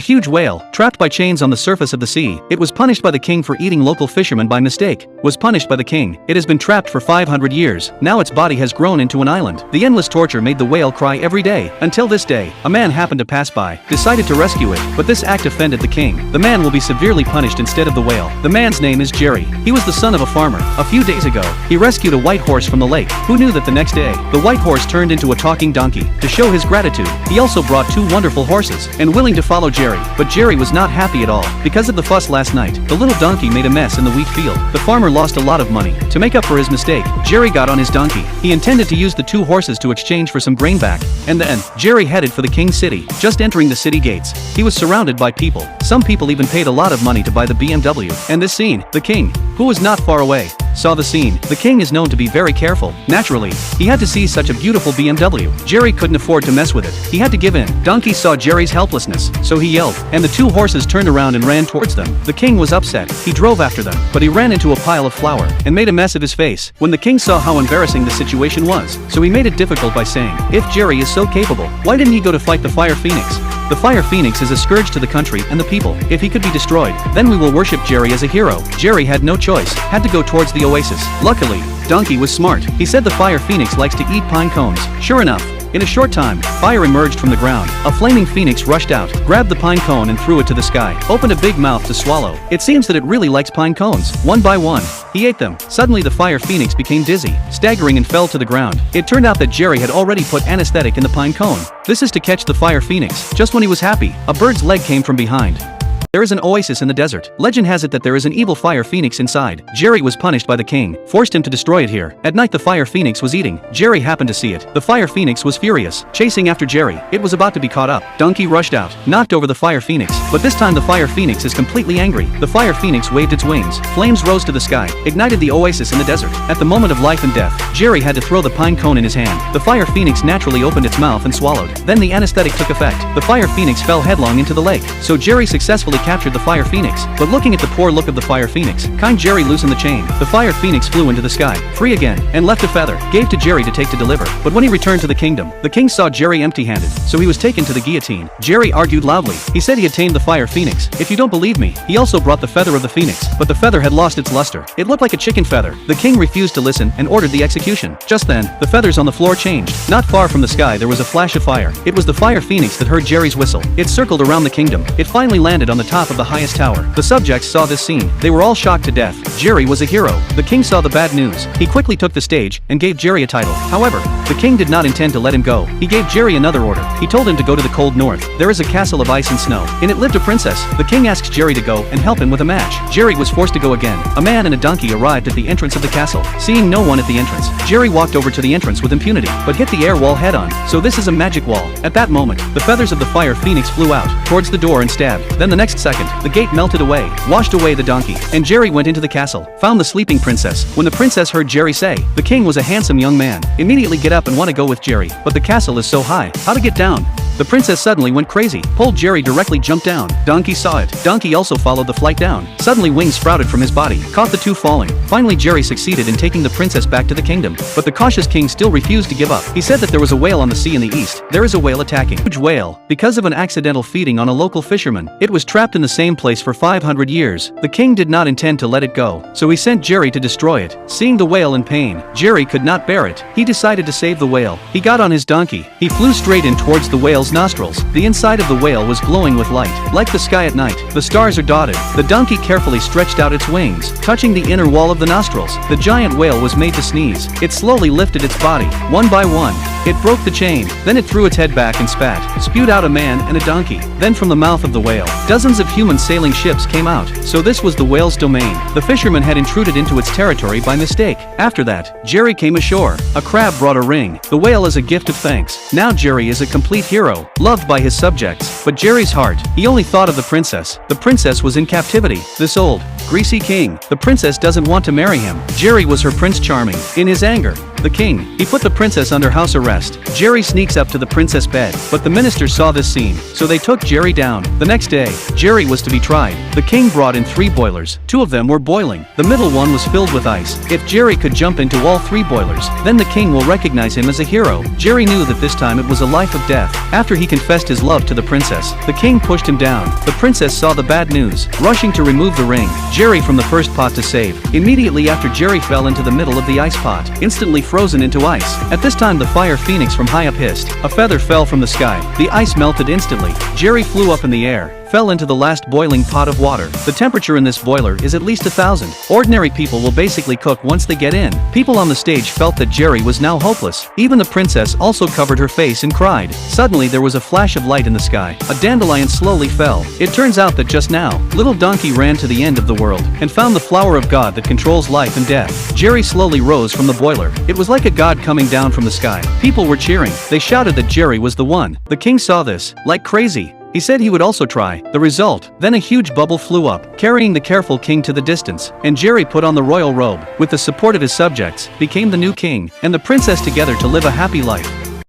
A huge whale, trapped by chains on the surface of the sea, it was punished by the king for eating local fishermen by mistake. Was punished by the king. It has been trapped for 500 years, now its body has grown into an island. The endless torture made the whale cry every day. Until this day, a man happened to pass by, decided to rescue it, but this act offended the king. The man will be severely punished instead of the whale. The man's name is Jerry. He was the son of a farmer. A few days ago, he rescued a white horse from the lake. Who knew that the next day, the white horse turned into a talking donkey? To show his gratitude, he also brought 2 wonderful horses, and willing to follow Jerry. But Jerry was not happy at all. Because of the fuss last night, the little donkey made a mess in the wheat field. The farmer lost a lot of money. To make up for his mistake, Jerry got on his donkey. He intended to use the 2 horses to exchange for some grain back. And then, Jerry headed for the king's city. Just entering the city gates, he was surrounded by people. Some people even paid a lot of money to buy the BMW. And this scene, the king, who was not far away, saw the scene. The king is known to be very careful. Naturally, he had to see such a beautiful BMW. Jerry couldn't afford to mess with it. He had to give in. Donkey saw Jerry's helplessness, so he yelled, and the 2 horses turned around and ran towards them. The king was upset. He drove after them, but he ran into a pile of flour and made a mess of his face. When the king saw how embarrassing the situation was, so he made it difficult by saying, if Jerry is so capable, why didn't he go to fight the Fire Phoenix? The Fire Phoenix is a scourge to the country and the people. If he could be destroyed, then we will worship Jerry as a hero. Jerry had no choice, had to go towards the oasis. Luckily, Donkey was smart. He said the Fire Phoenix likes to eat pine cones. Sure enough, in a short time, fire emerged from the ground. A flaming phoenix rushed out, grabbed the pine cone and threw it to the sky. Opened a big mouth to swallow. It seems that it really likes pine cones. One by one, he ate them. Suddenly the Fire Phoenix became dizzy, staggering and fell to the ground. It turned out that Jerry had already put anesthetic in the pine cone. This is to catch the Fire Phoenix. Just when he was happy, a bird's leg came from behind. There is an oasis in the desert. Legend has it that there is an evil Fire Phoenix inside. Jerry was punished by the king, forced him to destroy it here. At night the Fire Phoenix was eating. Jerry happened to see it. The Fire Phoenix was furious, chasing after Jerry. It was about to be caught up. Donkey rushed out, knocked over the Fire Phoenix. But this time the Fire Phoenix is completely angry. The Fire Phoenix waved its wings. Flames rose to the sky, ignited the oasis in the desert. At the moment of life and death, Jerry had to throw the pine cone in his hand. The Fire Phoenix naturally opened its mouth and swallowed. Then the anesthetic took effect. The Fire Phoenix fell headlong into the lake. So Jerry successfully captured the Fire Phoenix. But looking at the poor look of the Fire Phoenix, kind Jerry loosened the chain. The Fire Phoenix flew into the sky, free again, and left a feather, gave to Jerry to take to deliver. But when he returned to the kingdom, the king saw Jerry empty-handed, so he was taken to the guillotine. Jerry argued loudly. He said he had tamed the Fire Phoenix. If you don't believe me, he also brought the feather of the Phoenix, but the feather had lost its luster. It looked like a chicken feather. The king refused to listen and ordered the execution. Just then, the feathers on the floor changed. Not far from the sky there was a flash of fire. It was the Fire Phoenix that heard Jerry's whistle. It circled around the kingdom. It finally landed on the top of the highest tower. The subjects saw this scene. They were all shocked to death. Jerry was a hero. The king saw the bad news. He quickly took the stage and gave Jerry a title. However, the king did not intend to let him go. He gave Jerry another order. He told him to go to the cold north. There is a castle of ice and snow. In it lived a princess. The king asked Jerry to go and help him with a match. Jerry was forced to go again. A man and a donkey arrived at the entrance of the castle. Seeing no one at the entrance, Jerry walked over to the entrance with impunity, but hit the air wall head-on. So this is a magic wall. At that moment, the feathers of the Fire Phoenix flew out towards the door and stabbed. Then the next second, the gate melted away, washed away the donkey, and Jerry went into the castle, found the sleeping princess. When the princess heard Jerry say, the king was a handsome young man, immediately get up and want to go with Jerry, but the castle is so high, how to get down? The princess suddenly went crazy, pulled Jerry directly jumped down. Donkey saw it. Donkey also followed the flight down. Suddenly wings sprouted from his body, caught the 2 falling. Finally Jerry succeeded in taking the princess back to the kingdom, but the cautious king still refused to give up. He said that there was a whale on the sea in the east. There is a whale attacking. Huge whale. Because of an accidental feeding on a local fisherman, it was trapped in the same place for 500 years. The king did not intend to let it go, so he sent Jerry to destroy it. Seeing the whale in pain, Jerry could not bear it. He decided to save the whale. He got on his donkey. He flew straight in towards the whale's nostrils. The inside of the whale was glowing with light, like the sky at night. The stars are dotted. The donkey carefully stretched out its wings, touching the inner wall of the nostrils. The giant whale was made to sneeze. It slowly lifted its body, one by one. It broke the chain. Then it threw its head back and spat, spewed out a man and a donkey. Then from the mouth of the whale, dozens of human sailing ships came out. So this was the whale's domain. The fisherman had intruded into its territory by mistake. After that, Jerry came ashore. A crab brought a ring. The whale is a gift of thanks. Now Jerry is a complete hero, loved by his subjects. But Jerry's heart, he only thought of the princess. The princess was in captivity. This old, greasy king. The princess doesn't want to marry him. Jerry was her Prince Charming. In his anger, the king, he put the princess under house arrest. Jerry sneaks up to the princess' bed, but the ministers saw this scene, so they took Jerry down. The next day, Jerry was to be tried. The king brought in 3 boilers. 2 of them were boiling. The middle one was filled with ice. If Jerry could jump into all 3 boilers, then the king will recognize him as a hero. Jerry knew that this time it was a life of death. After he confessed his love to the princess, the king pushed him down. The princess saw the bad news, rushing to remove the ring. Jerry from the first pot to save. Immediately after, Jerry fell into the middle of the ice pot, instantly frozen into ice. At this time, the fire phoenix from high up hissed. A feather fell from the sky. The ice melted instantly. Jerry flew up in the air, fell into the last boiling pot of water. The temperature in this boiler is at least 1,000. Ordinary people will basically cook once they get in. People on the stage felt that Jerry was now hopeless. Even the princess also covered her face and cried. Suddenly there was a flash of light in the sky. A dandelion slowly fell. It turns out that just now, little donkey ran to the end of the world and found the flower of God that controls life and death. Jerry slowly rose from the boiler. It was like a god coming down from the sky. People were cheering. They shouted that Jerry was the one. The king saw this, like crazy. He said he would also try. The result, then a huge bubble flew up, carrying the careful king to the distance, and Jerry put on the royal robe, with the support of his subjects, became the new king, and the princess together to live a happy life.